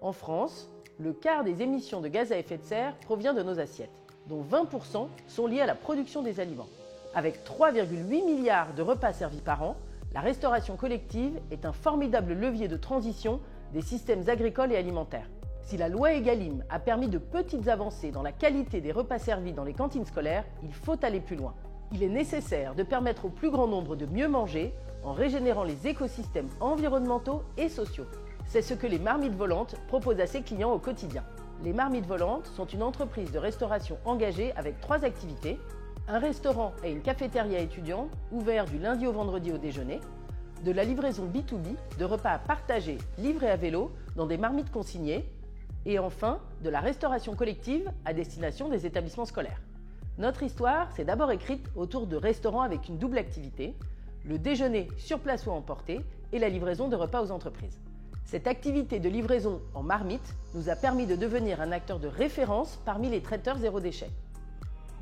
En France, le quart des émissions de gaz à effet de serre provient de nos assiettes, dont 20% sont liés à la production des aliments. Avec 3,8 milliards de repas servis par an, la restauration collective est un formidable levier de transition des systèmes agricoles et alimentaires. Si la loi Egalim a permis de petites avancées dans la qualité des repas servis dans les cantines scolaires, il faut aller plus loin. Il est nécessaire de permettre au plus grand nombre de mieux manger en régénérant les écosystèmes environnementaux et sociaux. C'est ce que les Marmites Volantes proposent à ses clients au quotidien. Les Marmites Volantes sont une entreprise de restauration engagée avec 3 activités. Un restaurant et une cafétéria étudiant ouverts du lundi au vendredi au déjeuner, de la livraison B2B de repas à partager livrés à vélo dans des marmites consignées et enfin de la restauration collective à destination des établissements scolaires. Notre histoire s'est d'abord écrite autour de restaurants avec une double activité, le déjeuner sur place ou à emporter et la livraison de repas aux entreprises. Cette activité de livraison en marmite nous a permis de devenir un acteur de référence parmi les traiteurs zéro déchet.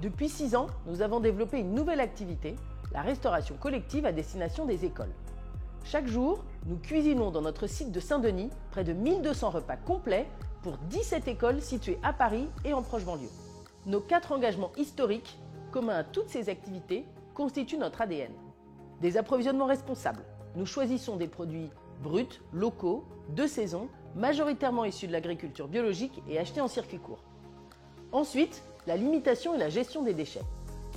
Depuis 6 ans, nous avons développé une nouvelle activité, la restauration collective à destination des écoles. Chaque jour, nous cuisinons dans notre site de Saint-Denis près de 1200 repas complets pour 17 écoles situées à Paris et en proche banlieue. Nos 4 engagements historiques, communs à toutes ces activités, constituent notre ADN. Des approvisionnements responsables. Nous choisissons des produits bruts, locaux, de saison, majoritairement issus de l'agriculture biologique et achetés en circuit court. Ensuite, la limitation et la gestion des déchets.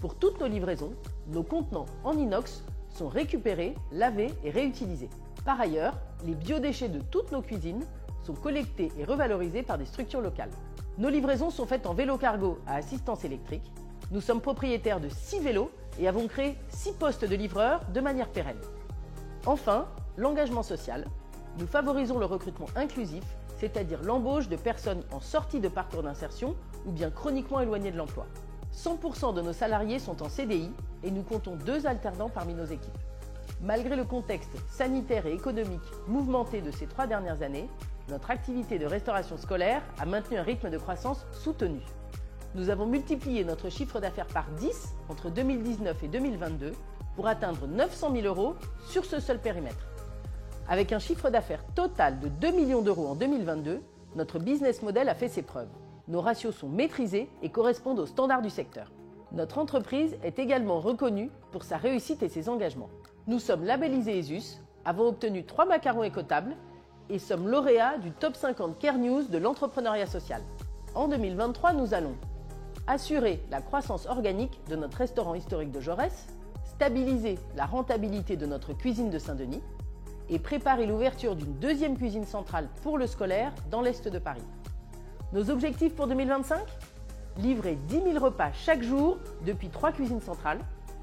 Pour toutes nos livraisons, nos contenants en inox sont récupérés, lavés et réutilisés. Par ailleurs, les biodéchets de toutes nos cuisines sont collectés et revalorisés par des structures locales. Nos livraisons sont faites en vélo cargo à assistance électrique. Nous sommes propriétaires de 6 vélos et avons créé 6 postes de livreurs de manière pérenne. Enfin, l'engagement social. Nous favorisons le recrutement inclusif, c'est-à-dire l'embauche de personnes en sortie de parcours d'insertion ou bien chroniquement éloignées de l'emploi. 100% de nos salariés sont en CDI et nous comptons 2 alternants parmi nos équipes. Malgré le contexte sanitaire et économique mouvementé de ces 3 dernières années, notre activité de restauration scolaire a maintenu un rythme de croissance soutenu. Nous avons multiplié notre chiffre d'affaires par 10 entre 2019 et 2022 pour atteindre 900 000 € sur ce seul périmètre. Avec un chiffre d'affaires total de 2 millions d'euros en 2022, notre business model a fait ses preuves. Nos ratios sont maîtrisés et correspondent aux standards du secteur. Notre entreprise est également reconnue pour sa réussite et ses engagements. Nous sommes labellisés ESUS, avons obtenu 3 macarons écotables et sommes lauréats du Top 50 Care News de l'entrepreneuriat social. En 2023, nous allons assurer la croissance organique de notre restaurant historique de Jaurès, stabiliser la rentabilité de notre cuisine de Saint-Denis et préparer l'ouverture d'une 2e cuisine centrale pour le scolaire dans l'Est de Paris. Nos objectifs pour 2025 ? Livrer 10 000 repas chaque jour depuis 3 cuisines centrales,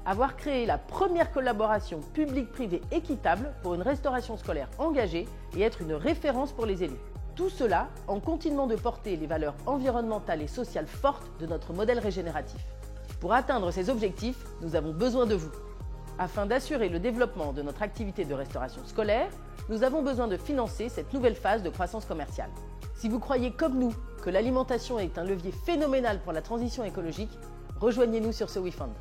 avoir créé la première collaboration publique-privée équitable pour une restauration scolaire engagée et être une référence pour les élus. Tout cela en continuant de porter les valeurs environnementales et sociales fortes de notre modèle régénératif. Pour atteindre ces objectifs, nous avons besoin de vous. Afin d'assurer le développement de notre activité de restauration scolaire, nous avons besoin de financer cette nouvelle phase de croissance commerciale. Si vous croyez comme nous que l'alimentation est un levier phénoménal pour la transition écologique, rejoignez-nous sur ce WeFund.